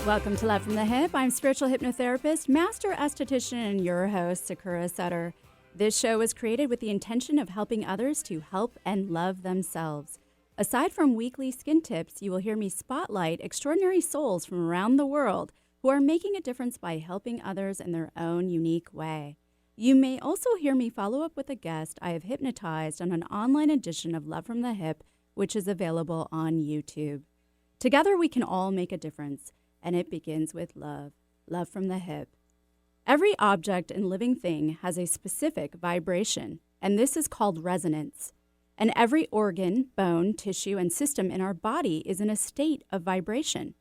Welcome to Love from the Hip. I'm spiritual hypnotherapist, master esthetician, and your host, Sakura Sutter. This show was created with the intention of helping others to help and love themselves. Aside from weekly skin tips, you will hear me spotlight extraordinary souls from around the world who are making a difference by helping others in their own unique way. You may also hear me follow up with a guest I have hypnotized on an online edition of Love from the Hip, which is available on YouTube. Together we can all make a difference, and it begins with love. Love from the hip. Every object and living thing has a specific vibration, and this is called resonance. And every organ, bone, tissue, and system in our body is in a state of vibration.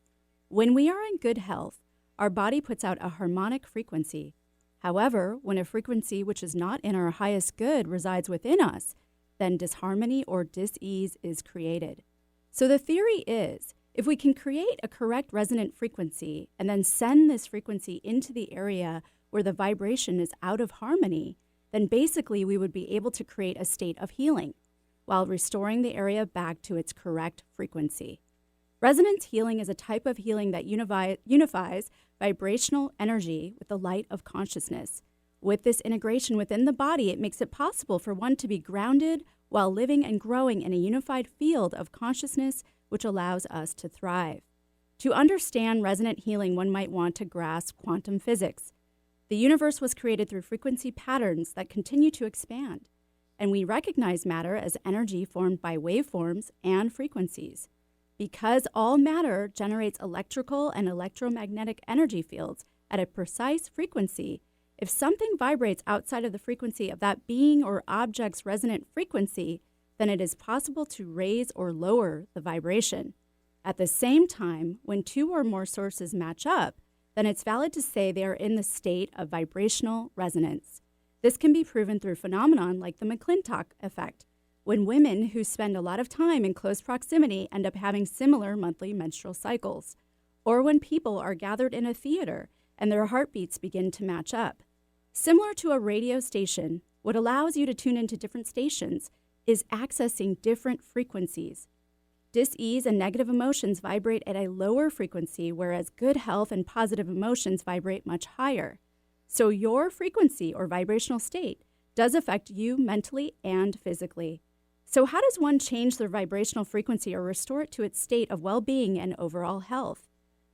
When we are in good health, our body puts out a harmonic frequency. However, when a frequency which is not in our highest good resides within us, then disharmony or dis-ease is created. So the theory is, if we can create a correct resonant frequency and then send this frequency into the area where the vibration is out of harmony, then basically we would be able to create a state of healing while restoring the area back to its correct frequency. Resonance healing is a type of healing that unifies vibrational energy with the light of consciousness. With this integration within the body, it makes it possible for one to be grounded while living and growing in a unified field of consciousness, which allows us to thrive. To understand resonant healing, one might want to grasp quantum physics. The universe was created through frequency patterns that continue to expand, and we recognize matter as energy formed by waveforms and frequencies. Because all matter generates electrical and electromagnetic energy fields at a precise frequency, if something vibrates outside of the frequency of that being or object's resonant frequency, then it is possible to raise or lower the vibration. At the same time, when two or more sources match up, then it's valid to say they are in the state of vibrational resonance. This can be proven through phenomenon like the McClintock effect, when women who spend a lot of time in close proximity end up having similar monthly menstrual cycles, or when people are gathered in a theater and their heartbeats begin to match up. Similar to a radio station, what allows you to tune into different stations is accessing different frequencies. Dis-ease and negative emotions vibrate at a lower frequency, whereas good health and positive emotions vibrate much higher. So your frequency or vibrational state does affect you mentally and physically. So how does one change their vibrational frequency or restore it to its state of well-being and overall health?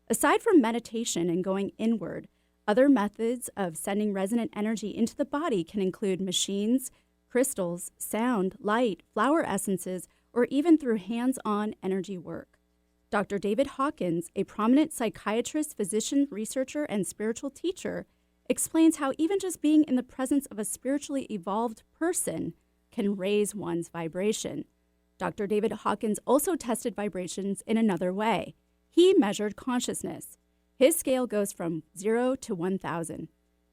Aside from meditation and going inward, other methods of sending resonant energy into the body can include machines, crystals, sound, light, flower essences, or even through hands-on energy work. Dr. David Hawkins, a prominent psychiatrist, physician, researcher, and spiritual teacher, explains how even just being in the presence of a spiritually evolved person can raise one's vibration. Dr. David Hawkins also tested vibrations in another way. He measured consciousness. His scale goes from 0 to 1,000.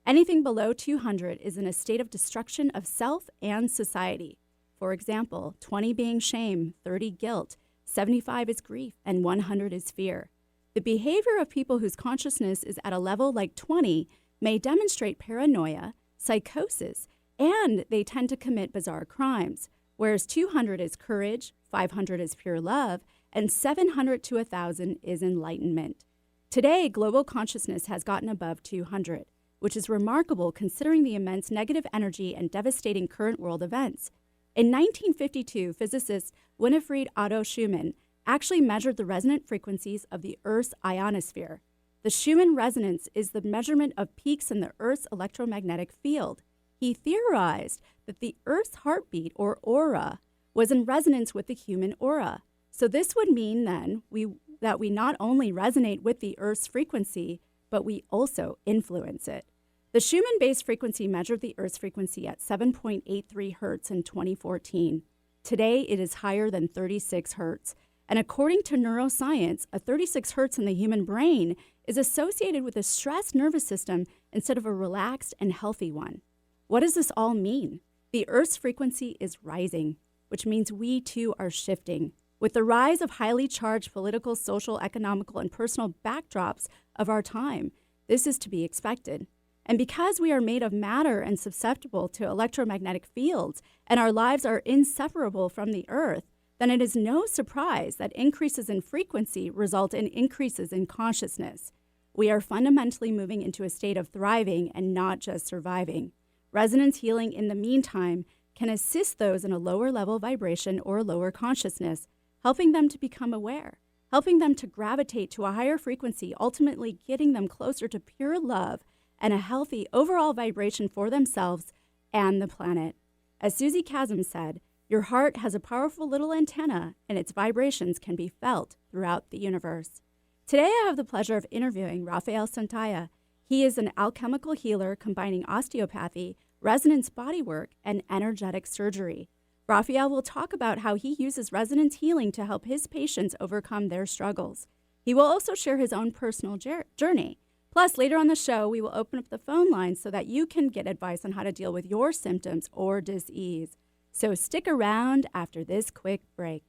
Anything below 200 is in a state of destruction of self and society. For example, 20 being shame, 30 guilt, 75 is grief, and 100 is fear. The behavior of people whose consciousness is at a level like 20 may demonstrate paranoia, psychosis, and they tend to commit bizarre crimes, whereas 200 is courage, 500 is pure love, and 700 to 1,000 is enlightenment. Today, global consciousness has gotten above 200. Which is remarkable considering the immense negative energy and devastating current world events. In 1952, physicist Winifred Otto Schumann actually measured the resonant frequencies of the Earth's ionosphere. The Schumann resonance is the measurement of peaks in the Earth's electromagnetic field. He theorized that the Earth's heartbeat, or aura, was in resonance with the human aura. So this would mean then that we not only resonate with the Earth's frequency, but we also influence it. The Schumann-based frequency measured the Earth's frequency at 7.83 hertz in 2014. Today, it is higher than 36 hertz. And according to neuroscience, a 36 hertz in the human brain is associated with a stressed nervous system instead of a relaxed and healthy one. What does this all mean? The Earth's frequency is rising, which means we too are shifting. With the rise of highly charged political, social, economical, and personal backdrops of our time, this is to be expected. And because we are made of matter and susceptible to electromagnetic fields, and our lives are inseparable from the Earth, then it is no surprise that increases in frequency result in increases in consciousness. We are fundamentally moving into a state of thriving and not just surviving. Resonance healing, in the meantime, can assist those in a lower level vibration or lower consciousness, helping them to become aware, helping them to gravitate to a higher frequency, ultimately getting them closer to pure love and a healthy overall vibration for themselves and the planet. As Susie Chasm said, your heart has a powerful little antenna, and its vibrations can be felt throughout the universe. Today, I have the pleasure of interviewing Rafael Sontaya. He is an alchemical healer combining osteopathy, resonance bodywork, and energetic surgery. Rafael will talk about how he uses resonance healing to help his patients overcome their struggles. He will also share his own personal journey. Plus, later on the show, we will open up the phone lines so that you can get advice on how to deal with your symptoms or disease. So stick around after this quick break.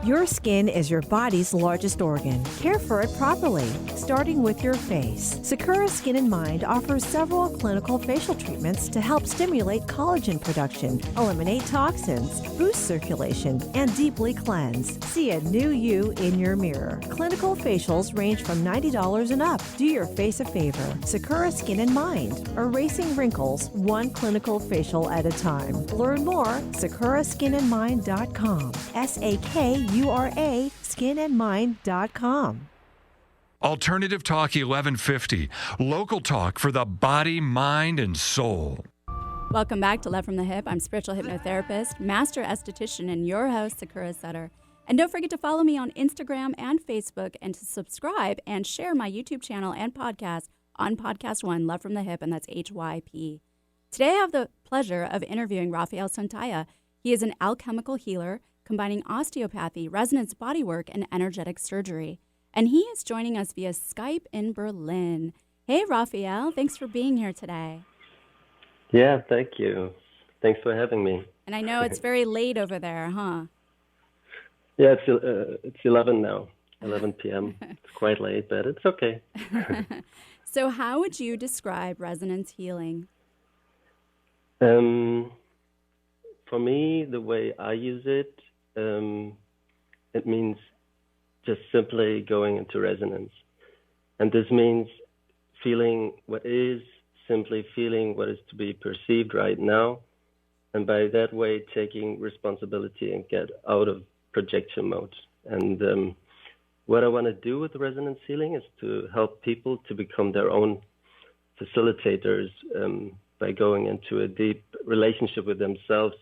Your skin is your body's largest organ. Care for it properly, starting with your face. Sakura Skin and Mind offers several clinical facial treatments to help stimulate collagen production, eliminate toxins, boost circulation, and deeply cleanse. See a new you in your mirror. Clinical facials range from $90 and up. Do your face a favor. Sakura Skin and Mind, erasing wrinkles one clinical facial at a time. Learn more, sakuraskinandmind.com. SAKURA skinandmind.com. Alternative Talk 1150, local talk for the body, mind, and soul. Welcome back to Love from the Hip. I'm spiritual hypnotherapist, master esthetician, and your host, Sakura Sutter. And don't forget to follow me on Instagram and Facebook, and to subscribe and share my YouTube channel and podcast on Podcast One, Love from the Hip, and that's HYP. Today I have the pleasure of interviewing Rafael Sontaya. He is an alchemical healer combining osteopathy, resonance bodywork, and energetic surgery. And he is joining us via Skype in Berlin. Hey, Rafael, thanks for being here today. Yeah, thank you. Thanks for having me. And I know it's very late over there, huh? Yeah, it's 11 now, 11 p.m. It's quite late, but it's okay. So how would you describe resonance healing? For me, the way I use it, it means just simply going into resonance. And this means feeling what is, simply feeling what is to be perceived right now, and by that way taking responsibility and get out of projection mode. And what I want to do with resonance healing is to help people to become their own facilitators by going into a deep relationship with themselves,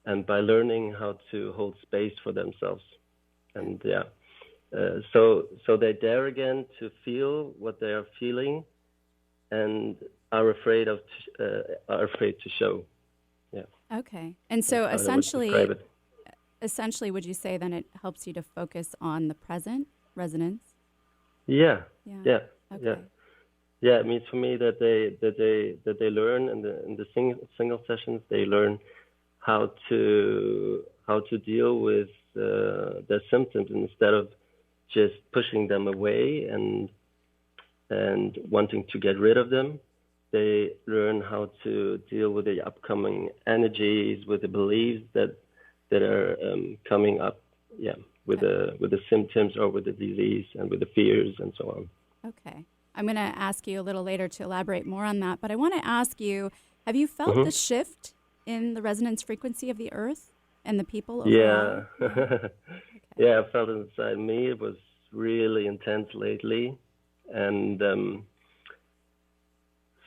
and by learning how to hold space for themselves. And so they dare again to feel what they are feeling, and are afraid to show. Yeah. Okay. And so essentially, would you say then it helps you to focus on the present resonance? Yeah. Okay. Yeah. It means for me that they learn in the single sessions, they learn how to deal with their symptoms instead of just pushing them away and wanting to get rid of them. They learn how to deal with the upcoming energies, with the beliefs that are coming up, with the symptoms or with the disease and with the fears and so on. Okay. I'm going to ask you a little later to elaborate more on that, but I want to ask you, have you felt the shift in the resonance frequency of the earth and the people overall? Yeah. Okay. Yeah, I felt it inside me. It was really intense lately, and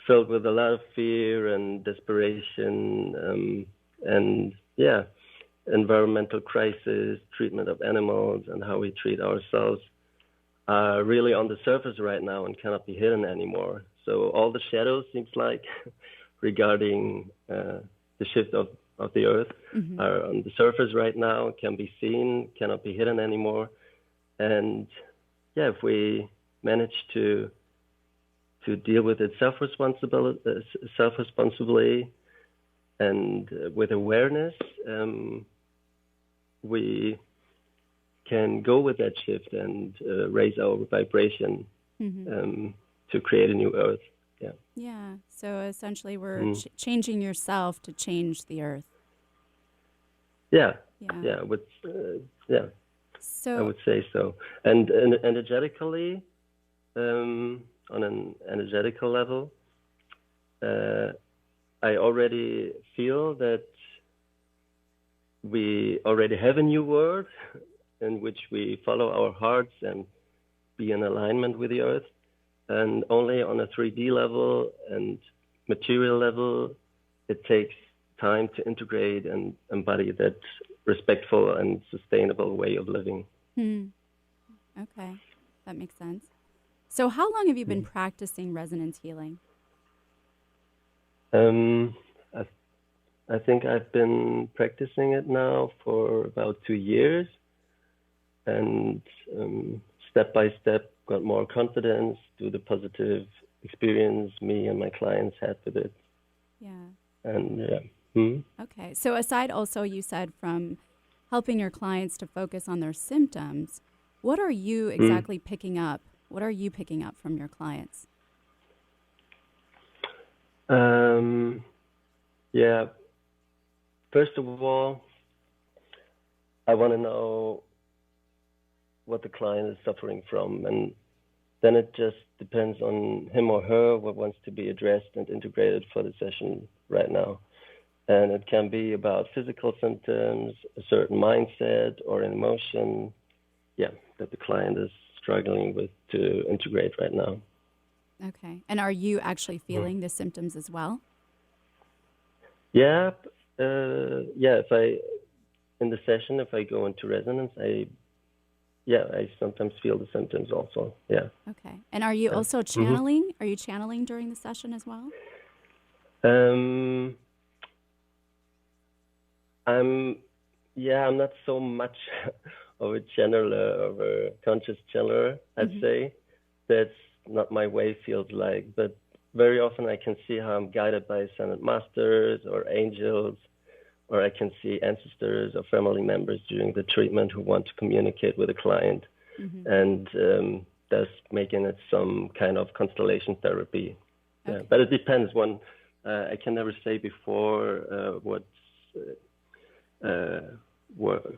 filled with a lot of fear and desperation, and environmental crisis, treatment of animals, and how we treat ourselves are really on the surface right now and cannot be hidden anymore. So all the shadows, seems like, regarding the shift of the earth are on the surface right now, can be seen, cannot be hidden anymore. And if we manage to deal with it self-responsibly and with awareness, we can go with that shift and raise our vibration to create a new earth. Yeah. So essentially, we're changing yourself to change the earth. Yeah. So I would say so. And energetically, on an energetical level. I already feel that we already have a new world in which we follow our hearts and be in alignment with the earth. And only on a 3D level and material level, it takes time to integrate and embody that respectful and sustainable way of living. Okay, that makes sense. So how long have you been practicing resonance healing? I think I've been practicing it now for about 2 years, and step by step got more confidence through the positive experience me and my clients had with it. Yeah. And Okay, so aside also, you said, from helping your clients to focus on their symptoms, what are you exactly picking up? What are you picking up from your clients? Yeah. First of all, I want to know what the client is suffering from, and then it just depends on him or her what wants to be addressed and integrated for the session right now. And it can be about physical symptoms, a certain mindset, or an emotion, that the client is struggling with to integrate right now. Okay, and are you actually feeling the symptoms as well? Yeah, if I, in the session, if I go into resonance, I sometimes feel the symptoms also, yeah. Okay, and are you also channeling? Are you channeling during the session as well? I'm not so much of a channeler, of a conscious channeler, I'd say. That's not my way, feels like, but very often I can see how I'm guided by ascended masters or angels, or I can see ancestors or family members during the treatment who want to communicate with a client, and thus making it some kind of constellation therapy. Okay. But it depends. I can never say before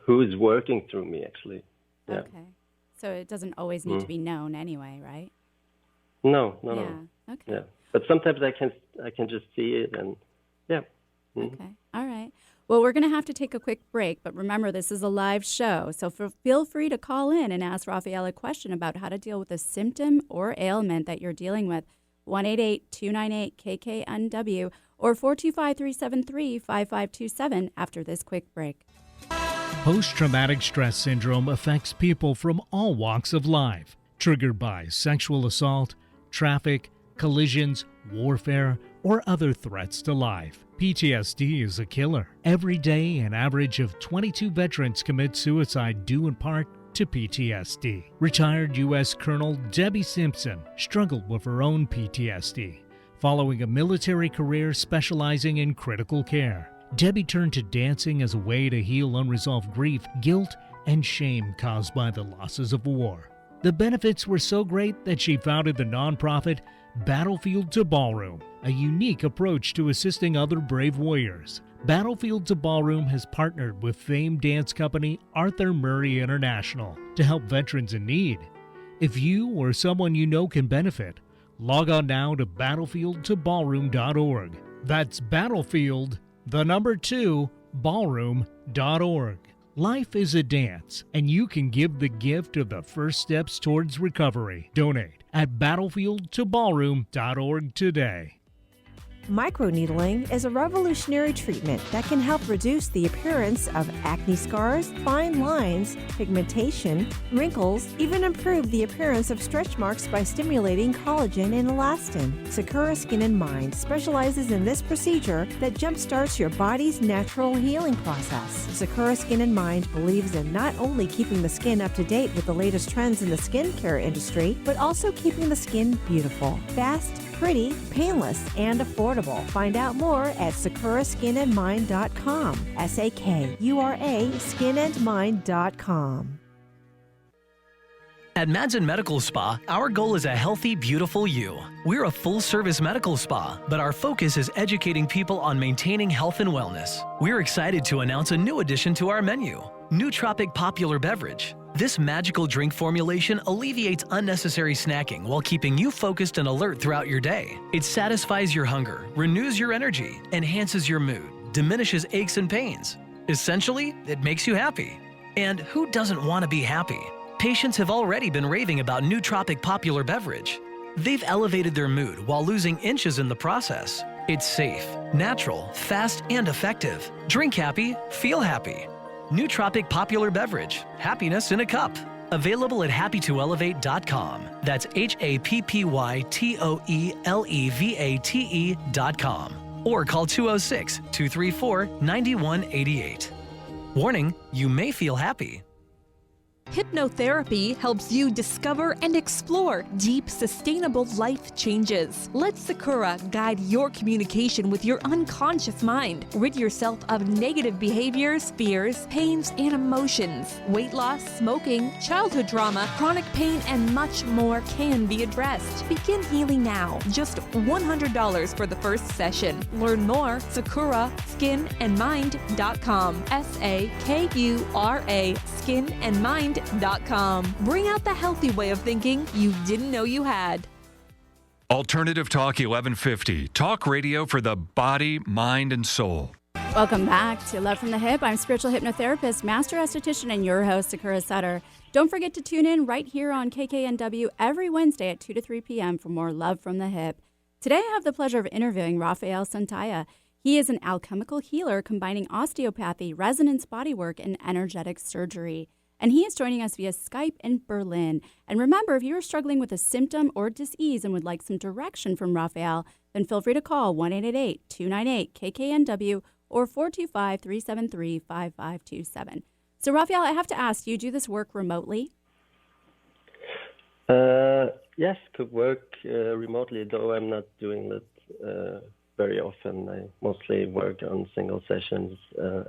who is working through me, actually. Yeah. Okay. So it doesn't always need to be known anyway, right? No. Okay. Yeah. But sometimes I can just see it, and Okay. All right. Well, we're going to have to take a quick break, but remember, this is a live show, so feel free to call in and ask Rafael a question about how to deal with a symptom or ailment that you're dealing with. 1-888-298-KKNW or 425-373-5527 after this quick break. Post-traumatic stress syndrome affects people from all walks of life, triggered by sexual assault, traffic, collisions, warfare, or other threats to life. PTSD is a killer. Every day, an average of 22 veterans commit suicide due in part to PTSD. Retired U.S. Colonel Debbie Simpson struggled with her own PTSD. Following a military career specializing in critical care, Debbie turned to dancing as a way to heal unresolved grief, guilt, and shame caused by the losses of war. The benefits were so great that she founded the nonprofit Battlefield to Ballroom, a unique approach to assisting other brave warriors. Battlefield to Ballroom has partnered with famed dance company Arthur Murray International to help veterans in need. If you or someone you know can benefit, log on now to battlefieldtoballroom.org. That's Battlefield, the number 2, ballroom.org. Life is a dance, and you can give the gift of the first steps towards recovery. Donate at battlefieldtoballroom.org today. Microneedling is a revolutionary treatment that can help reduce the appearance of acne scars, fine lines, pigmentation, wrinkles, even improve the appearance of stretch marks by stimulating collagen and elastin. Sakura Skin and Mind specializes in this procedure that jumpstarts your body's natural healing process. Sakura Skin and Mind believes in not only keeping the skin up to date with the latest trends in the skincare industry, but also keeping the skin beautiful, fast, pretty, painless, and affordable. Find out more at sakuraskinandmind.com. SAKURA skinandmind.com. At Madsen Medical Spa, our goal is a healthy, beautiful you. We're a full-service medical spa, but our focus is educating people on maintaining health and wellness. We're excited to announce a new addition to our menu, Nootropic Popular Beverage. This magical drink formulation alleviates unnecessary snacking while keeping you focused and alert throughout your day. It satisfies your hunger, renews your energy, enhances your mood, diminishes aches and pains. Essentially, it makes you happy. And who doesn't want to be happy? Patients have already been raving about Nootropic Popular Beverage. They've elevated their mood while losing inches in the process. It's safe, natural, fast, and effective. Drink happy, feel happy. Nootropic Popular Beverage. Happiness in a cup. Available at happytoelevate.com. That's HAPPYTOELEVATE.com. Or call 206-234-9188. Warning, you may feel happy. Hypnotherapy helps you discover and explore deep, sustainable life changes. Let Sakura guide your communication with your unconscious mind. Rid yourself of negative behaviors, fears, pains, and emotions. Weight loss, smoking, childhood trauma, chronic pain, and much more can be addressed. Begin healing now. Just $100 for the first session. Learn more, SakuraSkinandMind.com. SAKURA skinandmind.com. Bring out the healthy way of thinking you didn't know you had. Alternative Talk 1150. Talk radio for the body, mind, and soul. Welcome back to Love from the Hip. I'm spiritual hypnotherapist, master esthetician, and your host, Sakura Sutter. Don't forget to tune in right here on KKNW every Wednesday at 2 to 3 p.m. for more Love from the Hip. Today, I have the pleasure of interviewing Rafael Sontaya. He is an alchemical healer combining osteopathy, resonance bodywork, and energetic surgery. And he is joining us via Skype in Berlin. And remember, if you are struggling with a symptom or disease and would like some direction from Rafael, then feel free to call 1-888-298-KKNW or 425-373-5527. So, Rafael, I have to ask, do you do this work remotely? Yes, could work remotely, though I'm not doing it very often. I mostly work on single sessions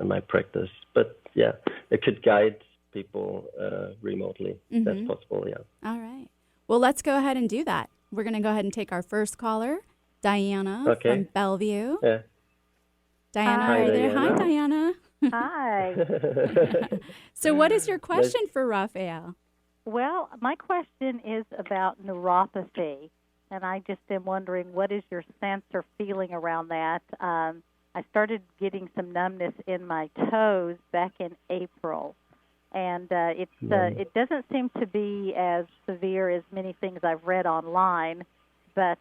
in my practice. But, yeah, it could guide people remotely. Mm-hmm. That's possible, yeah. All right. Well, let's go ahead and do that. We're going to go ahead and take our first caller, Diana from Bellevue. Yeah. Diana, are you there? Hi, Diana. Hi. So what is your question for Rafael? Well, my question is about neuropathy, and I just am wondering, what is your sense or feeling around that? I started getting some numbness in my toes back in April. And it doesn't seem to be as severe as many things I've read online, but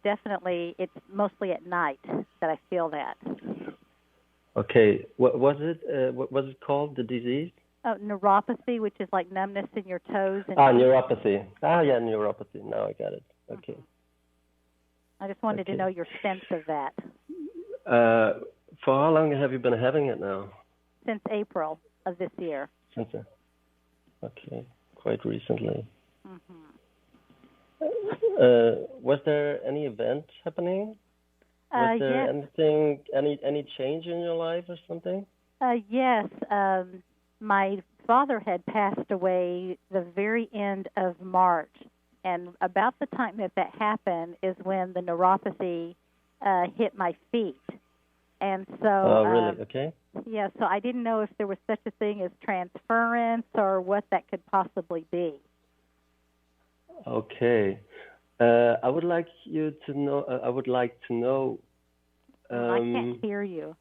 definitely it's mostly at night that I feel that. Okay. What was it? What was it called, the disease? Neuropathy, which is like numbness in your toes. And neuropathy. Yeah, neuropathy. Now I got it. Okay. I just wanted to know your sense of that. For how long have you been having it now? Since April of this year. Okay, quite recently. Mm-hmm. Was there any event happening? Was there anything, any change in your life or something? Yes. My father had passed away the very end of March, and about the time that happened is when the neuropathy hit my feet. And so, oh, really? Okay. Yeah, so I didn't know if there was such a thing as transference or what that could possibly be. Okay. I would like you to know. I can't hear you.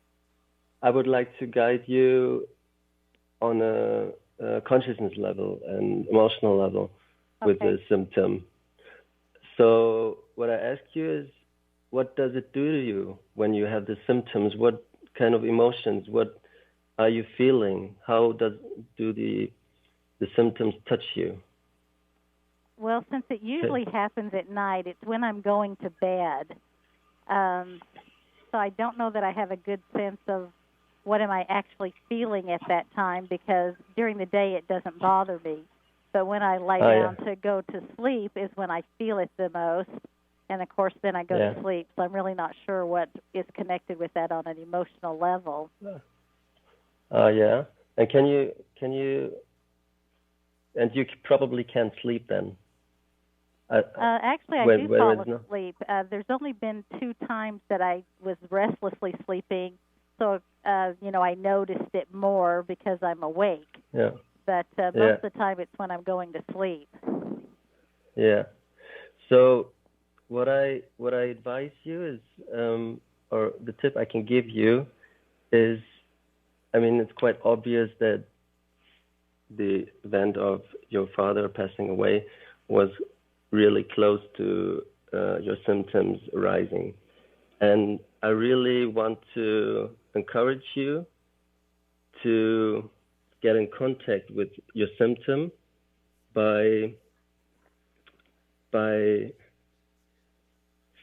I would like to guide you on a consciousness level and emotional level with the symptom. So what I ask you is, what does it do to you when you have the symptoms? What kind of emotions? What are you feeling? How do the symptoms touch you? Well, since it usually happens at night, it's when I'm going to bed. So I don't know that I have a good sense of what am I actually feeling at that time, because during the day it doesn't bother me. But when I lie down to go to sleep is when I feel it the most. And, of course, then I go to sleep. So I'm really not sure what is connected with that on an emotional level. Yeah. And and you probably can't sleep then? Actually, I do fall asleep. There's only been 2 times that I was restlessly sleeping. So, I noticed it more because I'm awake. Yeah. but most of the time it's when I'm going to sleep. Yeah. So what I advise you is, or the tip I can give you is, I mean, it's quite obvious that the event of your father passing away was really close to your symptoms arising. And I really want to encourage you to get in contact with your symptom by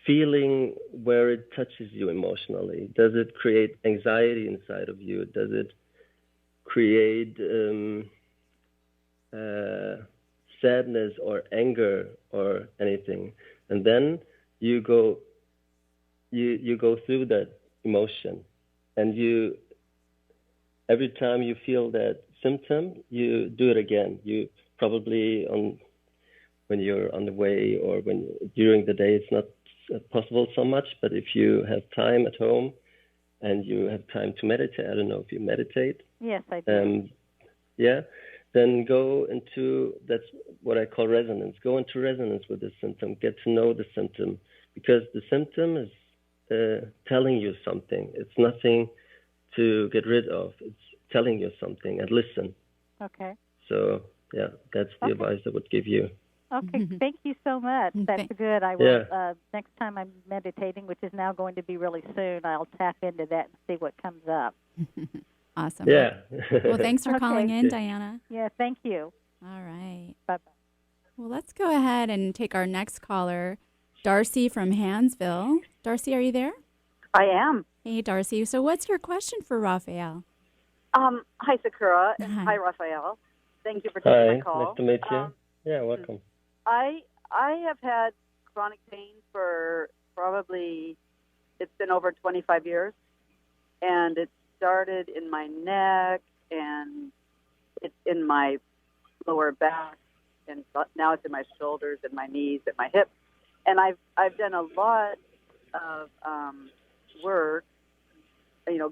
feeling where it touches you emotionally. Does it create anxiety inside of you? Does it create sadness or anger or anything? And then you go through that emotion, and every time you feel that symptom, you do it again. You probably when you're on the way or during the day, it's not possible so much, but if you have time at home and you have time to meditate, I don't know if you meditate. Yes, I do. Then go into, that's what I call resonance. Go into resonance with the symptom. Get to know the symptom, because the symptom is telling you something. It's nothing to get rid of. It's telling you something, and listen. Okay. So, that's the advice I would give you. Okay, thank you so much. That's good. I will, next time I'm meditating, which is now going to be really soon, I'll tap into that and see what comes up. Awesome. Yeah. Well, thanks for calling in, Diana. Yeah, thank you. All right. Bye-bye. Well, let's go ahead and take our next caller, Darcy from Hansville. Darcy, are you there? I am. Hey, Darcy. So what's your question for Rafael? Hi, Sakura, and hi, Rafael. Thank you for taking my call. Nice to meet you. Welcome. I have had chronic pain for probably, it's been over 25 years, and it started in my neck, and it's in my lower back, and now it's in my shoulders and my knees and my hips. And I've done a lot of work,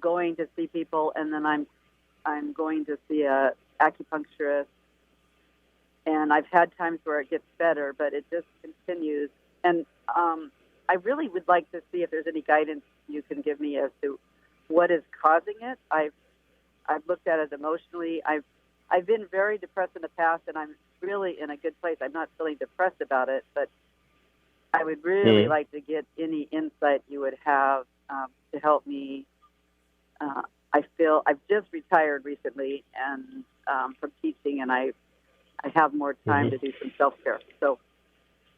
going to see people, and then I'm going to see a acupuncturist. And I've had times where it gets better, but it just continues. And I really would like to see if there's any guidance you can give me as to what is causing it. I've looked at it emotionally. I've been very depressed in the past, and I'm really in a good place. I'm not feeling depressed about it, but I would really like to get any insight you would have to help me. I feel I've just retired recently and from teaching, and I have more time to do some self-care. So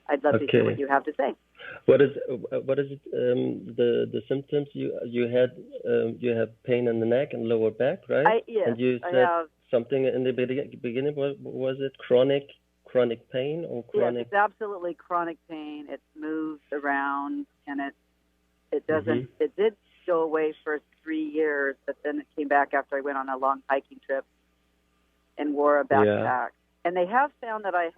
I'd love to hear what you have to say. What is it? The symptoms you had? You have pain in the neck and lower back, right? Yes. And you said something in the beginning. Was it chronic pain or chronic? Yes, it's absolutely chronic pain. It moves around, and it doesn't. It did go away for 3 years, but then it came back after I went on a long hiking trip and wore a backpack. Yeah. And they have found that I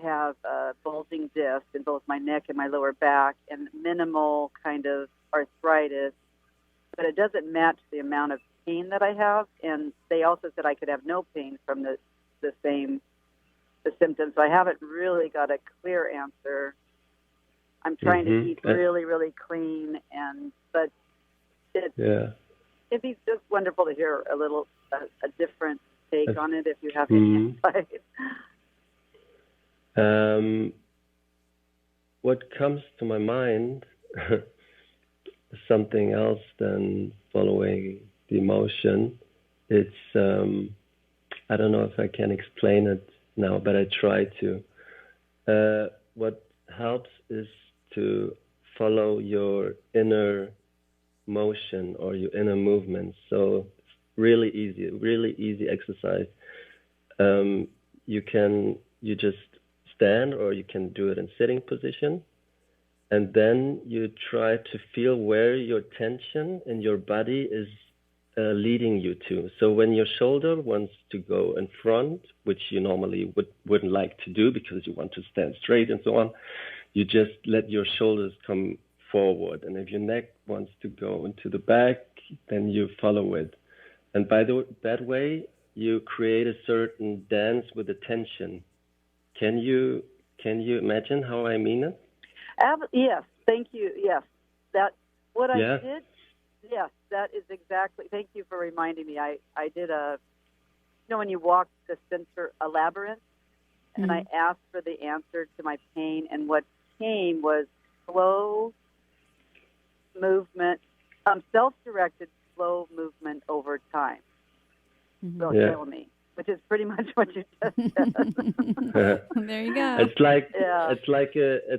have bulging discs in both my neck and my lower back, and minimal kind of arthritis, but it doesn't match the amount of pain that I have. And they also said I could have no pain from the symptoms. So I haven't really got a clear answer. I'm trying to eat really, really clean, but it'd be just wonderful to hear a different take on it if you have any insight. What comes to my mind is something else than following the emotion. It's I don't know if I can explain it now, but I try to. What helps is to follow your inner motion or your inner movement. So really easy exercise. You just stand, or you can do it in sitting position, and then you try to feel where your tension in your body is leading you to. So when your shoulder wants to go in front, which you normally wouldn't like to do because you want to stand straight and so on, you just let your shoulders come forward. And if your neck wants to go into the back, then you follow it. And that way, you create a certain dance with attention. Can you imagine how I mean it? Yes, thank you. Yes, that what I Yeah. did. Yes, that is exactly. Thank you for reminding me. I did when you walk a labyrinth, and I asked for the answer to my pain, and what came was slow movement, self-directed slow movement over time. Will kill me, which is pretty much what you just said. There you go. It's like a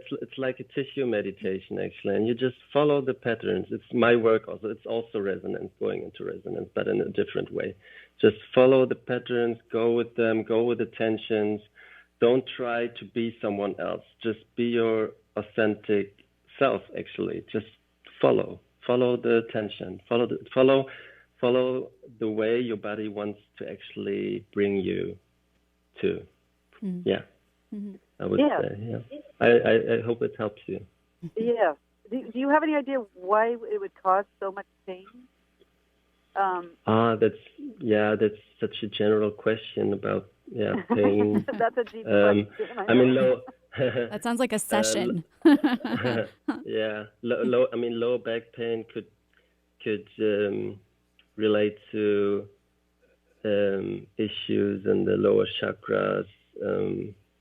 tissue meditation, actually, and you just follow the patterns. It's my work also. It's also resonance, going into resonance, but in a different way. Just follow the patterns, go with them, go with the tensions. Don't try to be someone else. Just be your authentic self, actually. Just follow the tension, follow the way your body wants to actually bring you to. Yeah, I would say. Yeah, I hope it helps you. Yeah. Do you have any idea why it would cause so much pain? That's such a general question about pain. That's a deep question. I mean, that sounds like a session. Low back pain could relate to issues in the lower chakras.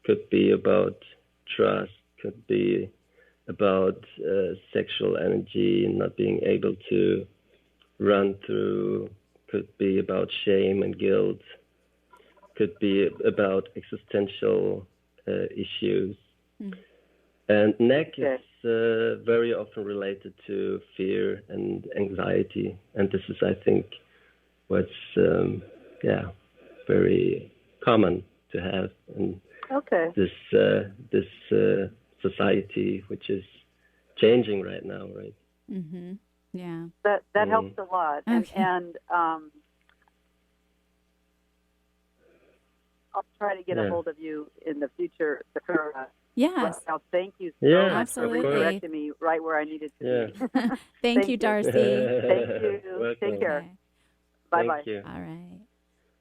Could be about trust. Could be about sexual energy and not being able to run through. Could be about shame and guilt. Could be about existential issues. And neck is very often related to fear and anxiety. And this is, I think, what's very common to have in this society, which is changing right now, right? Mm-hmm. Yeah. That helps a lot. Okay. And I'll try to get a hold of you in the future, Sakura. Yes. Well, thank you so much for absolutely. redirecting me right where I needed to be. Thank you, Darcy. Thank you. Welcome. Take care. Okay. Bye-bye. Thank you. All right.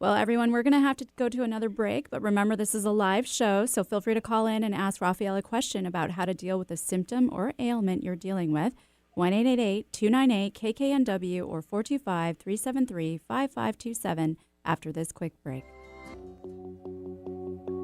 Well, everyone, we're going to have to go to another break, but remember, this is a live show, so feel free to call in and ask Rafael a question about how to deal with a symptom or ailment you're dealing with. 1-888-298-KKNW or 425-373-5527 after this quick break.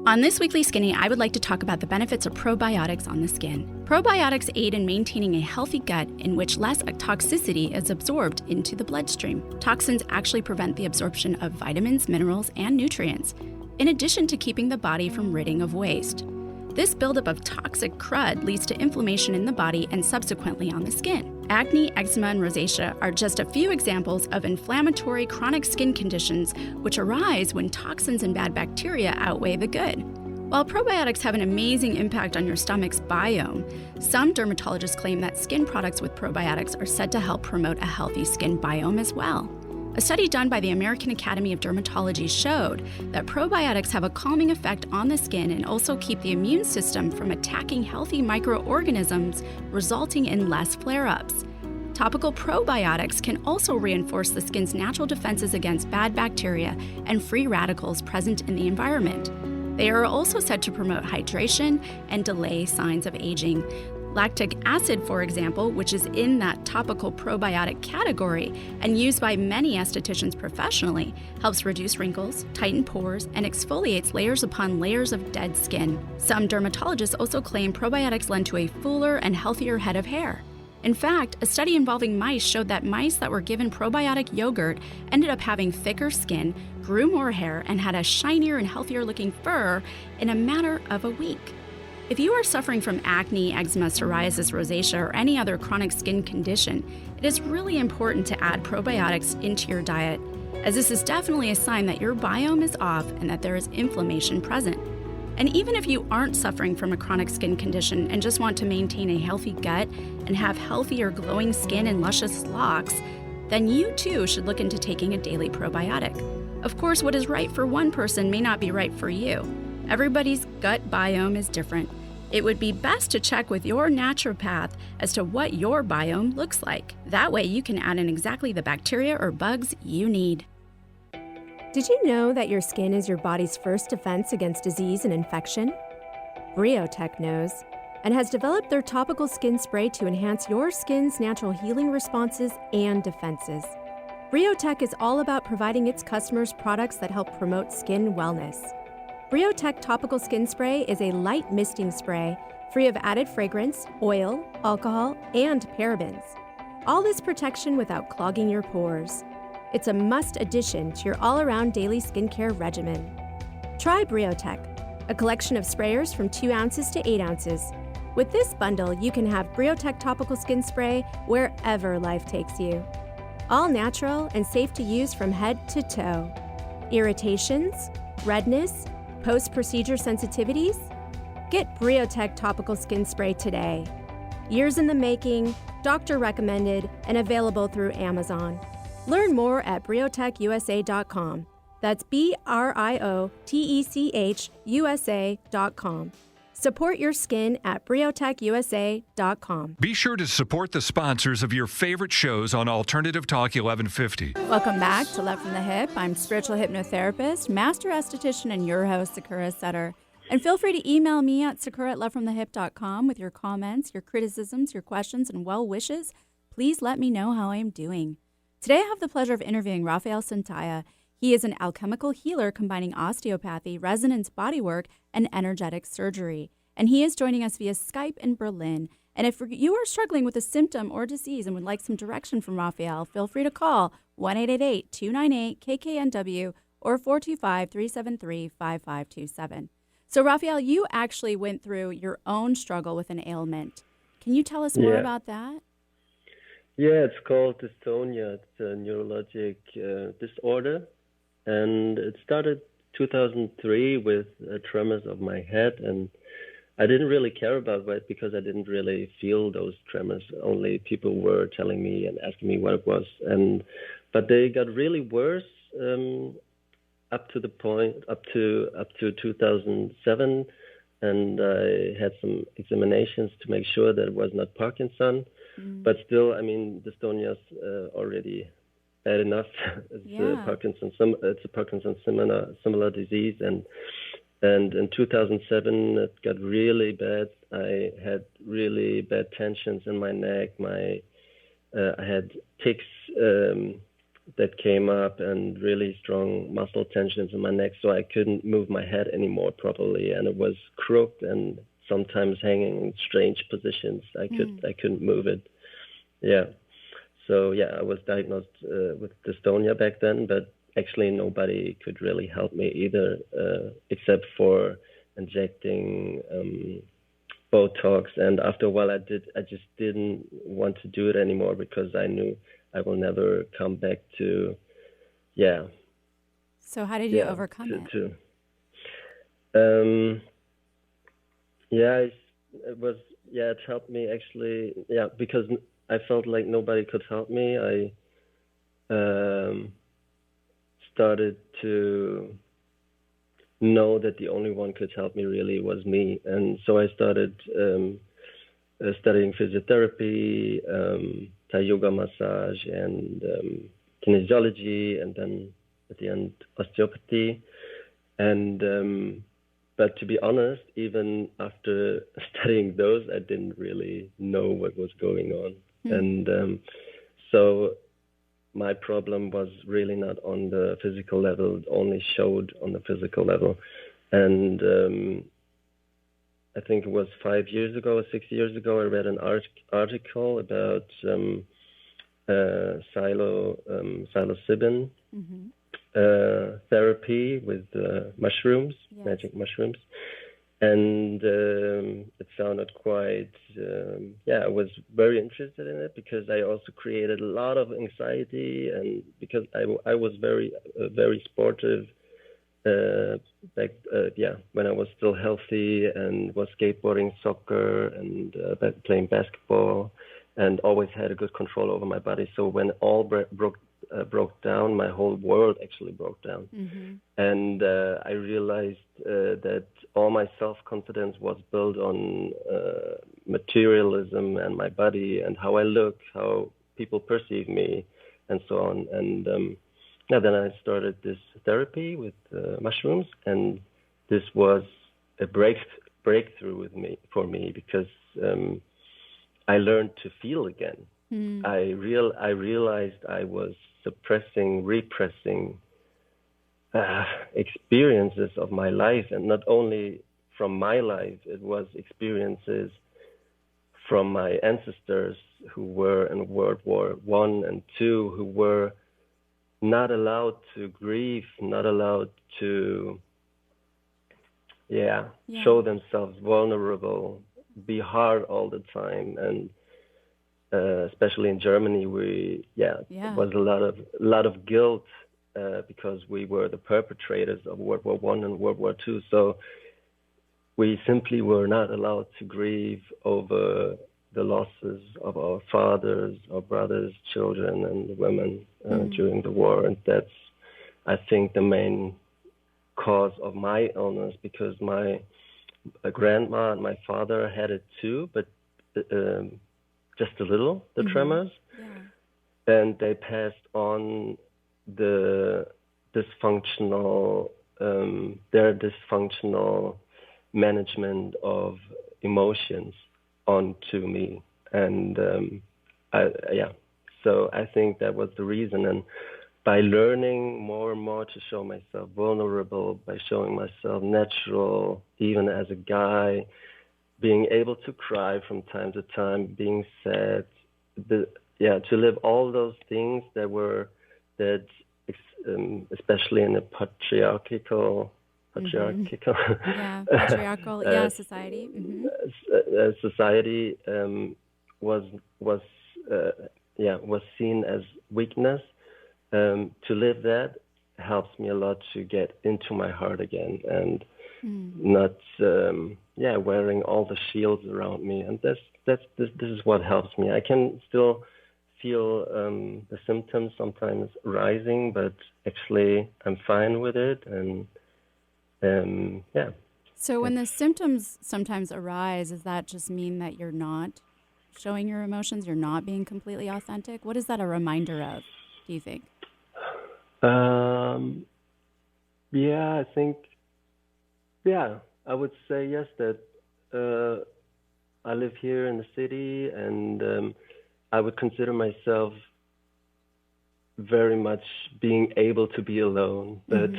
On this weekly Skinny, I would like to talk about the benefits of probiotics on the skin. Probiotics aid in maintaining a healthy gut in which less toxicity is absorbed into the bloodstream. Toxins actually prevent the absorption of vitamins, minerals, and nutrients, in addition to keeping the body from ridding of waste. This buildup of toxic crud leads to inflammation in the body and subsequently on the skin. Acne, eczema, and rosacea are just a few examples of inflammatory chronic skin conditions which arise when toxins and bad bacteria outweigh the good. While probiotics have an amazing impact on your stomach's biome, some dermatologists claim that skin products with probiotics are said to help promote a healthy skin biome as well. A study done by the American Academy of Dermatology showed that probiotics have a calming effect on the skin and also keep the immune system from attacking healthy microorganisms, resulting in less flare-ups. Topical probiotics can also reinforce the skin's natural defenses against bad bacteria and free radicals present in the environment. They are also said to promote hydration and delay signs of aging. Lactic acid, for example, which is in that topical probiotic category and used by many estheticians professionally, helps reduce wrinkles, tighten pores, and exfoliates layers upon layers of dead skin. Some dermatologists also claim probiotics lend to a fuller and healthier head of hair. In fact, a study involving mice showed that mice that were given probiotic yogurt ended up having thicker skin, grew more hair, and had a shinier and healthier looking fur in a matter of a week. If you are suffering from acne, eczema, psoriasis, rosacea, or any other chronic skin condition, it is really important to add probiotics into your diet, as this is definitely a sign that your biome is off and that there is inflammation present. And even if you aren't suffering from a chronic skin condition and just want to maintain a healthy gut and have healthier glowing skin and luscious locks, then you too should look into taking a daily probiotic. Of course, what is right for one person may not be right for you. Everybody's gut biome is different. It would be best to check with your naturopath as to what your biome looks like. That way you can add in exactly the bacteria or bugs you need. Did you know that your skin is your body's first defense against disease and infection? Briotech knows and has developed their topical skin spray to enhance your skin's natural healing responses and defenses. Briotech is all about providing its customers products that help promote skin wellness. Briotech Topical Skin Spray is a light misting spray free of added fragrance, oil, alcohol, and parabens. All this protection without clogging your pores. It's a must addition to your all-around daily skincare regimen. Try Briotech, a collection of sprayers from 2 ounces to 8 ounces. With this bundle, you can have Briotech Topical Skin Spray wherever life takes you. All natural and safe to use from head to toe. Irritations, redness, post-procedure sensitivities? Get Briotech Topical Skin Spray today. Years in the making, doctor recommended, and available through Amazon. Learn more at briotechusa.com. That's BRIOTECHUSA.com. Support your skin at briotechusa.com. Be sure to support the sponsors of your favorite shows on Alternative Talk 1150. Welcome back to Love from the Hip. I'm spiritual hypnotherapist, master esthetician, and your host, Sakura Sutter. And feel free to email me at sakura@lovefromthehip.com with your comments, your criticisms, your questions, and well wishes. Please let me know how I am doing. Today, I have the pleasure of interviewing Rafael Sontaya. He is an alchemical healer combining osteopathy, resonance bodywork, and energetic surgery. And he is joining us via Skype in Berlin. And if you are struggling with a symptom or disease and would like some direction from Rafael, feel free to call 1-888-298-KKNW or 425-373-5527. So, Rafael, you actually went through your own struggle with an ailment. Can you tell us more about that? Yeah, it's called dystonia. It's a neurologic disorder. And it started 2003 with tremors of my head. And I didn't really care about it because I didn't really feel those tremors. Only people were telling me and asking me what it was. But they got really worse up to 2007. And I had some examinations to make sure that it was not Parkinson. But still, I mean, dystonia is already bad enough. It's a Parkinson's similar disease, and in 2007 it got really bad. I had really bad tensions in my neck. I had tics that came up and really strong muscle tensions in my neck, so I couldn't move my head anymore properly, and it was crooked and sometimes hanging in strange positions. I couldn't move it. Yeah. So I was diagnosed with dystonia back then, but actually nobody could really help me either, except for injecting Botox. And after a while, I just didn't want to do it anymore because I knew I will never come back to. Yeah. So how did you overcome it? It helped me actually. Yeah, because I felt like nobody could help me. I started to know that the only one could help me really was me. And so I started studying physiotherapy, Thai yoga massage, and kinesiology, and then at the end, osteopathy. And but to be honest, even after studying those, I didn't really know what was going on. And so my problem was really not on the physical level. It only showed on the physical level. And I think it was 5 years ago or 6 years ago, I read an article about psilocybin therapy with mushrooms, magic mushrooms. And it sounded quite, I was very interested in it because I also created a lot of anxiety, and because I was very sportive back, when I was still healthy and was skateboarding, soccer, and playing basketball, and always had a good control over my body. So when all broke down, my whole world actually broke down. And I realized that all my self-confidence was built on materialism and my body and how I look, how people perceive me, and so on. And then I started this therapy with mushrooms, and this was a breakthrough for me because I learned to feel again. I realized I was repressing experiences of my life, and not only from my life, it was experiences from my ancestors who were in World War I and II, who were not allowed to grieve, not allowed to show themselves vulnerable, be hard all the time. And especially in Germany, there was a lot of guilt because we were the perpetrators of World War I and World War II. So we simply were not allowed to grieve over the losses of our fathers, our brothers, children, and women during the war. And that's, I think, the main cause of my illness, because my grandma and my father had it too, but just a little, the tremors. Yeah. And they passed on their dysfunctional management of emotions onto me. And so I think that was the reason. And by learning more and more to show myself vulnerable, by showing myself natural, even as a guy, being able to cry from time to time, being sad, to live all those things especially in a patriarchal society. Society was seen as weakness. To live that helps me a lot to get into my heart again, and not wearing all the shields around me. And this is what helps me. I can still feel the symptoms sometimes rising, but actually I'm fine with it. And So when the symptoms sometimes arise, does that just mean that you're not showing your emotions, you're not being completely authentic? What is that a reminder of, do you think? I think, I would say yes, that I live here in the city, and I would consider myself very much being able to be alone, but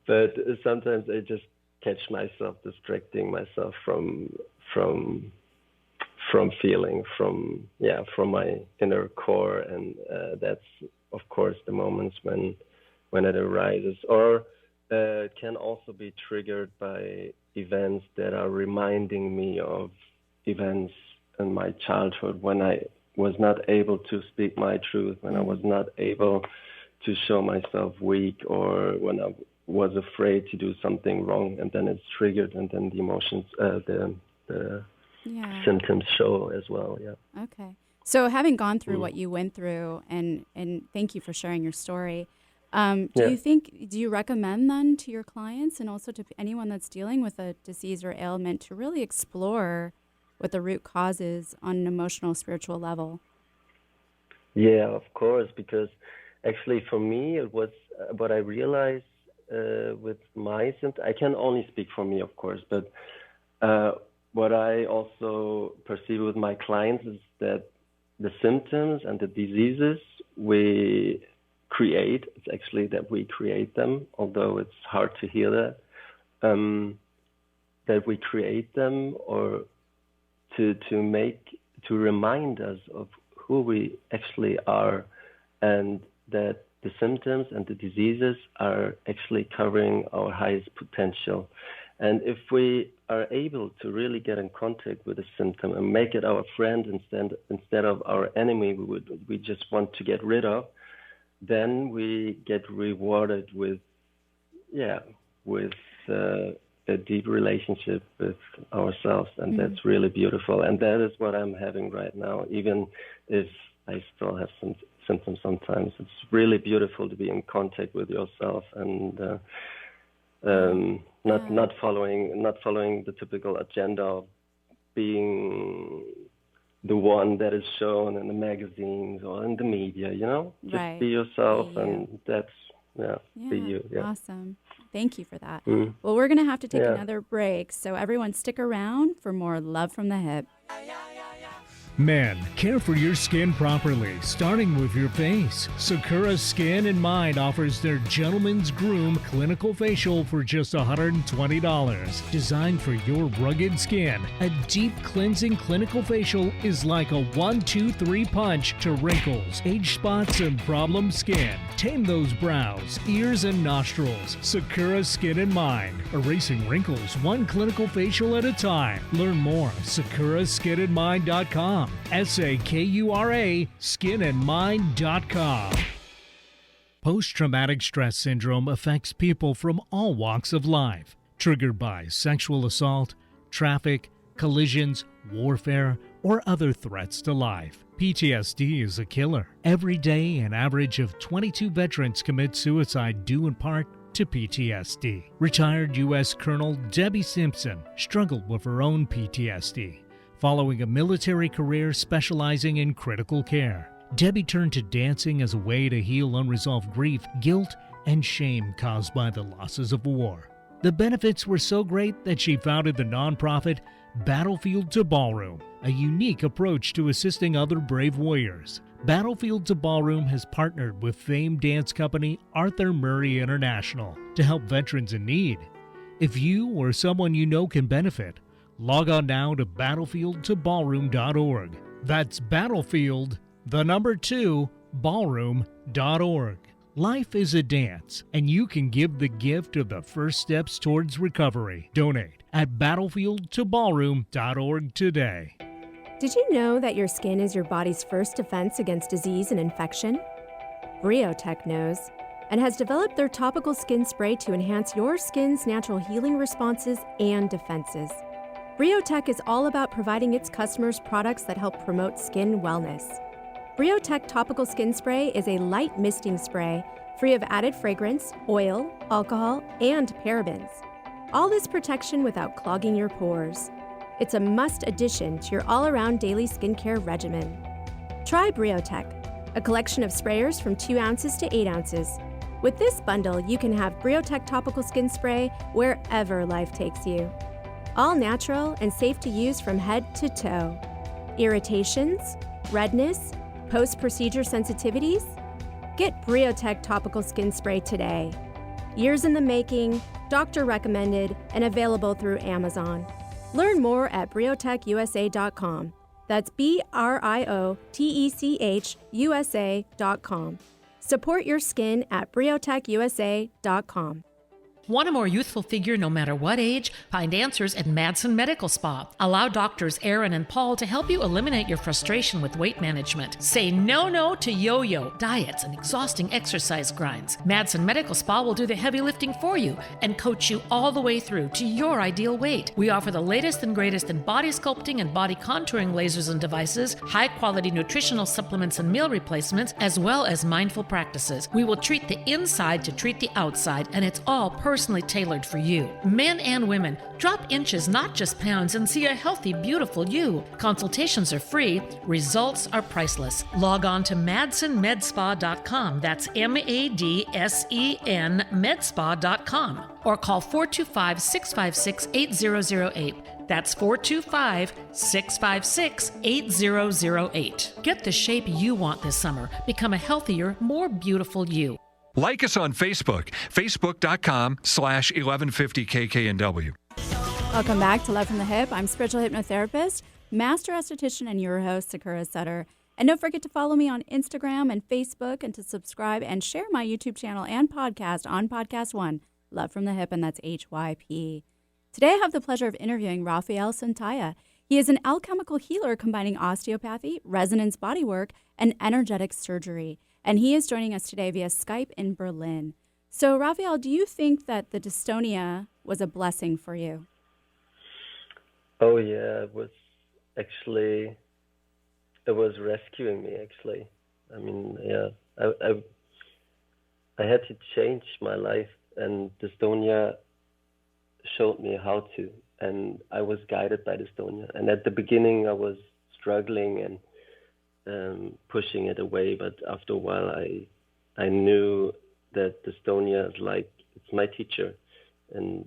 but sometimes I just catch myself distracting myself from feeling, from my inner core, and that's of course the moments when it arises, or it can also be triggered by events that are reminding me of events in my childhood when I was not able to speak my truth, when I was not able to show myself weak, or when I was afraid to do something wrong, and then it's triggered, and then the emotions, the symptoms show as well. Yeah. Okay. So having gone through what you went through, and thank you for sharing your story, do you recommend then to your clients and also to anyone that's dealing with a disease or ailment to really explore what the root cause is on an emotional, spiritual level? Yeah, of course, because actually for me, it was what I realized with my symptoms. I can only speak for me, of course, but what I also perceive with my clients is that the symptoms and the diseases we create, it's actually that we create them, although it's hard to hear that, that we create them, or to remind us of who we actually are, and that the symptoms and the diseases are actually covering our highest potential. And if we are able to really get in contact with a symptom and make it our friend instead of our enemy, we just want to get rid of, then we get rewarded with a deep relationship with ourselves, and that's really beautiful. And that is what I'm having right now, even if I still have some symptoms sometimes. It's really beautiful to be in contact with yourself, and not following the typical agenda of being the one that is shown in the magazines or in the media, Just Right. be yourself, Be you. and that's, be you. Yeah. Awesome. Thank you for that. Mm. Well, we're going to have to take Yeah. another break, so everyone stick around for more Love from the Hip. Men, care for your skin properly, starting with your face. Sakura Skin and Mind offers their Gentleman's Groom Clinical Facial for just $120. Designed for your rugged skin, a deep cleansing clinical facial is like a 1-2-3 punch to wrinkles, age spots, and problem skin. Tame those brows, ears, and nostrils. Sakura Skin and Mind, erasing wrinkles one clinical facial at a time. Learn more at sakuraskinandmind.com. SAKURA skinandmind.com. Post-traumatic stress syndrome affects people from all walks of life, triggered by sexual assault, traffic, collisions, warfare, or other threats to life. PTSD is a killer. Every day, an average of 22 veterans commit suicide due in part to PTSD. Retired U.S. Colonel Debbie Simpson struggled with her own PTSD. Following a military career specializing in critical care, Debbie turned to dancing as a way to heal unresolved grief, guilt, and shame caused by the losses of war. The benefits were so great that she founded the nonprofit Battlefield to Ballroom, a unique approach to assisting other brave warriors. Battlefield to Ballroom has partnered with famed dance company Arthur Murray International to help veterans in need. If you or someone you know can benefit, log on now to battlefieldtoballroom.org. That's battlefield, 2, ballroom.org. Life is a dance, and you can give the gift of the first steps towards recovery. Donate at battlefieldtoballroom.org today. Did you know that your skin is your body's first defense against disease and infection? Briotech knows and has developed their topical skin spray to enhance your skin's natural healing responses and defenses. Briotech is all about providing its customers products that help promote skin wellness. Briotech Topical Skin Spray is a light misting spray free of added fragrance, oil, alcohol, and parabens. All this protection without clogging your pores. It's a must addition to your all-around daily skincare regimen. Try Briotech, a collection of sprayers from 2 ounces to 8 ounces. With this bundle, you can have Briotech Topical Skin Spray wherever life takes you. All natural and safe to use from head to toe. Irritations, redness, post-procedure sensitivities? Get Briotech Topical Skin Spray today. Years in the making, doctor recommended, and available through Amazon. Learn more at briotechusa.com. That's BRIOTECHUSA.com. Support your skin at briotechusa.com. Want a more youthful figure no matter what age? Find answers at Madsen Medical Spa. Allow doctors Aaron and Paul to help you eliminate your frustration with weight management. Say no to yo-yo, diets, and exhausting exercise grinds. Madsen Medical Spa will do the heavy lifting for you and coach you all the way through to your ideal weight. We offer the latest and greatest in body sculpting and body contouring lasers and devices, high-quality nutritional supplements and meal replacements, as well as mindful practices. We will treat the inside to treat the outside, and it's all personally tailored for you. Men and women, drop inches, not just pounds, and see a healthy, beautiful you. Consultations are free. Results are priceless. Log on to MadsenMedSpa.com. That's MADSEN Medspa.com. Or call 425-656-8008. That's 425-656-8008. Get the shape you want this summer. Become a healthier, more beautiful you. Like us on Facebook, facebook.com/1150kknw. Welcome back to Love from the Hip. I'm spiritual hypnotherapist, master esthetician, and your host, Sakura Sutter. And don't forget to follow me on Instagram and Facebook, and to subscribe and share my YouTube channel and podcast on Podcast One, Love from the Hip, and that's HYP. Today I have the pleasure of interviewing Rafael Sontaya. He is an alchemical healer combining osteopathy, resonance bodywork, and energetic surgery. And he is joining us today via Skype in Berlin. So, Rafael, do you think that the dystonia was a blessing for you? Oh yeah, it was rescuing me actually. I mean, yeah, I had to change my life, and dystonia showed me how to, and I was guided by dystonia. And at the beginning, I was struggling and pushing it away. But after a while, I knew that dystonia is like, it's my teacher, and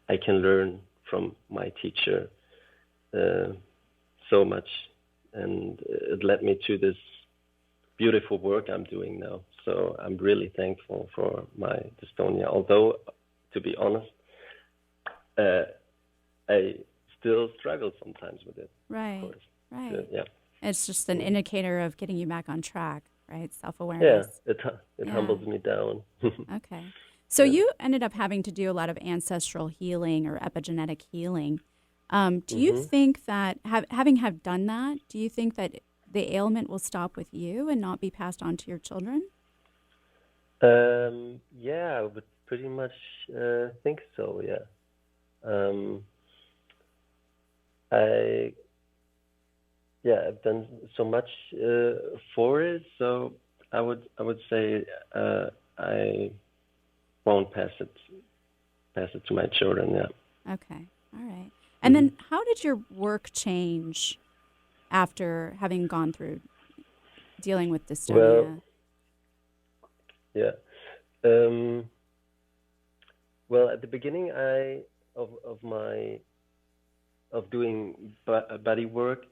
I can learn from my teacher so much, and it led me to this beautiful work I'm doing now. So I'm really thankful for my dystonia. Although, to be honest, I still struggle sometimes with it. Right. Of course. Right. Yeah. It's just an indicator of getting you back on track, right? Self-awareness. Yeah, it humbles me down. Okay. So you ended up having to do a lot of ancestral healing or epigenetic healing. Do you think that, having done that, do you think that the ailment will stop with you and not be passed on to your children? Yeah, I would pretty much think so, yeah. I've done so much for it, so I would say I won't pass it to my children. Yeah. Okay. All right. And then, how did your work change after having gone through dealing with dystonia? Well, at the beginning, of doing body work,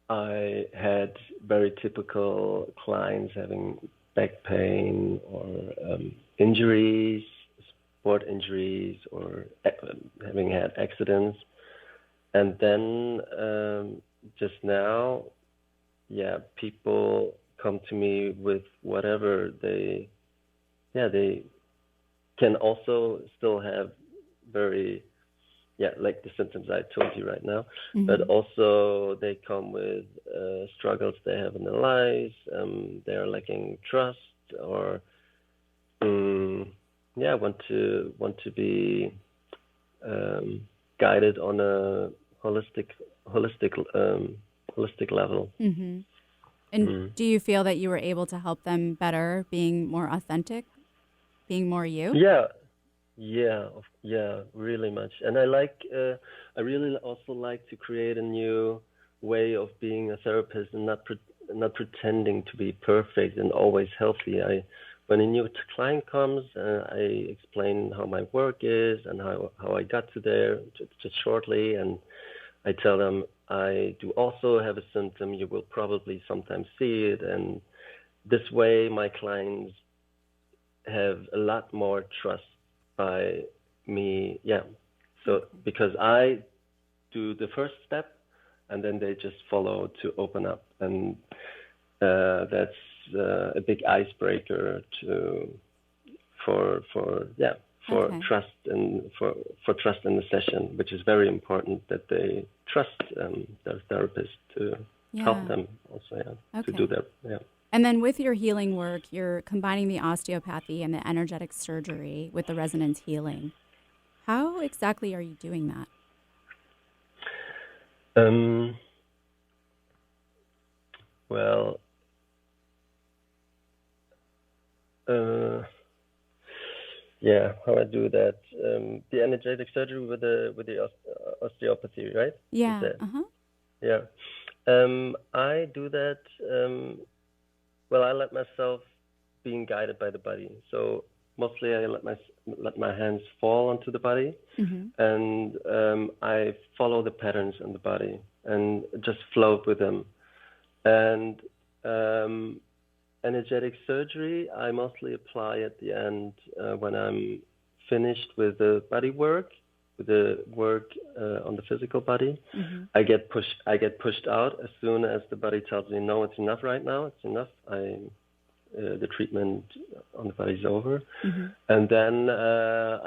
I had very typical clients having back pain or injuries, sport injuries, or having had accidents. And then just now, people come to me with whatever they can also still have very, like the symptoms I told you right now, but also they come with struggles they have in their lives. They're lacking trust, or want to be guided on a holistic level. And do you feel that you were able to help them better, being more authentic, being more you? Yeah, really much. And I really also like to create a new way of being a therapist and not pretending to be perfect and always healthy. When a new client comes, I explain how my work is and how I got to there just shortly, and I tell them I do also have a symptom. You will probably sometimes see it, and this way my clients have a lot more trust by me. So because I do the first step, and then they just follow to open up, and that's a big icebreaker for trust and for trust in the session, which is very important, that they trust their therapist to help them also to do that. And then with your healing work, you're combining the osteopathy and the energetic surgery with the resonance healing. How exactly are you doing that? How I do that. The energetic surgery with the osteopathy, right? Yeah. Yeah. I do that. I let myself being guided by the body. So mostly I let my hands fall onto the body, and I follow the patterns in the body and just float with them. And energetic surgery, I mostly apply at the end when I'm finished with the body work, with the work on the physical body. I get pushed out as soon as the body tells me, no, it's enough right now. It's enough. The treatment on the body is over, and then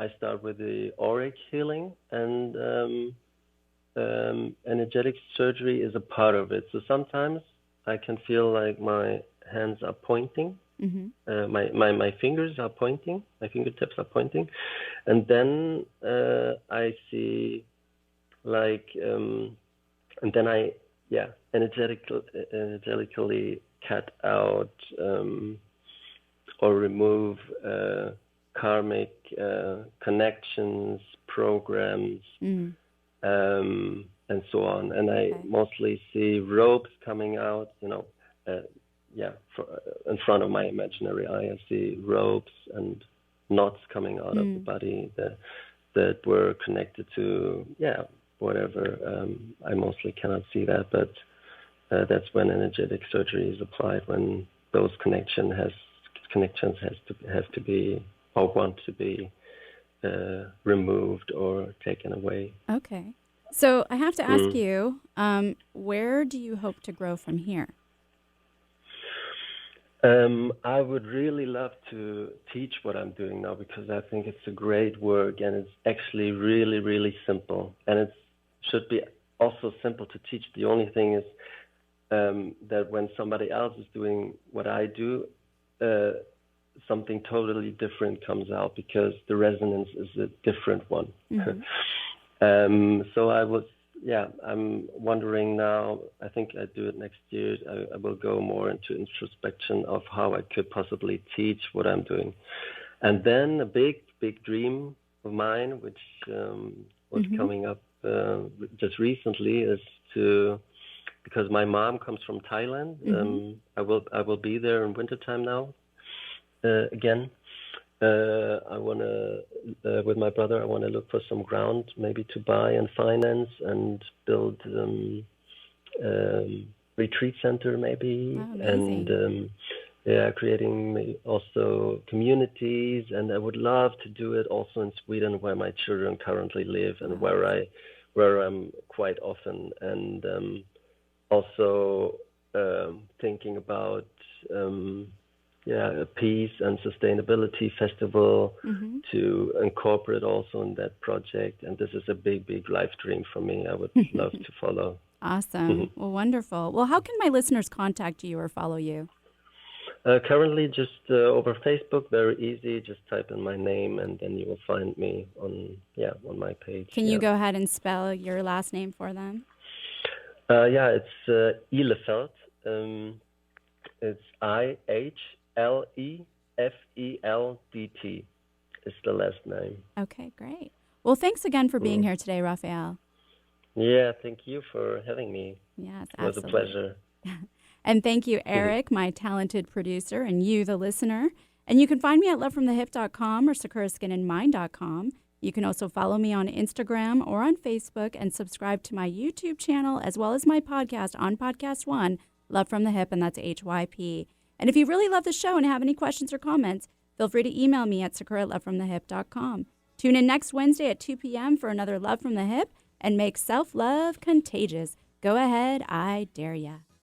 I start with the auric healing, and energetic surgery is a part of it. So sometimes I can feel like my hands are pointing, my fingers are pointing, my fingertips are pointing, and then I see and then I energetically cut out or remove karmic connections, programs, and so on. And I mostly see ropes coming out, in front of my imaginary eye. I see ropes and knots coming out of the body that were connected to, whatever. I mostly cannot see that, but that's when energetic surgery is applied, when those connections have to be or want to be removed or taken away. Okay. So I have to ask you, where do you hope to grow from here? I would really love to teach what I'm doing now, because I think it's a great work, and it's actually really, really simple. And it should be also simple to teach. The only thing is that when somebody else is doing what I do, something totally different comes out, because the resonance is a different one. So I'm wondering now, I think I do it next year, I will go more into introspection of how I could possibly teach what I'm doing. And then a big, big dream of mine, which was coming up just recently, is to, because my mom comes from Thailand, I will be there in wintertime now again. I want to, with my brother, I want to look for some ground maybe to buy and finance and build retreat center maybe. And creating also communities. And I would love to do it also in Sweden, where my children currently live and where I'm quite often. And also thinking about a peace and sustainability festival to incorporate also in that project. And this is a big, big life dream for me. I would love to follow. Awesome. Well, wonderful. Well, how can my listeners contact you or follow you? Currently just over Facebook, very easy. Just type in my name and then you will find me on my page. Can you go ahead and spell your last name for them? It's Ihlefeld. It's IHLEFELDT is the last name. Okay, great. Well, thanks again for being here today, Rafael. Yeah, thank you for having me. Yes, absolutely. It was a pleasure. And thank you, Eric, my talented producer, and you, the listener. And you can find me at lovefromthehip.com or sakuraskinandmind.com. You can also follow me on Instagram or on Facebook and subscribe to my YouTube channel, as well as my podcast on Podcast One, Love from the Hip, and that's HYP. And if you really love the show and have any questions or comments, feel free to email me at sakura@lovefromthehip.com. Tune in next Wednesday at 2 p.m. for another Love from the Hip, and make self-love contagious. Go ahead, I dare ya.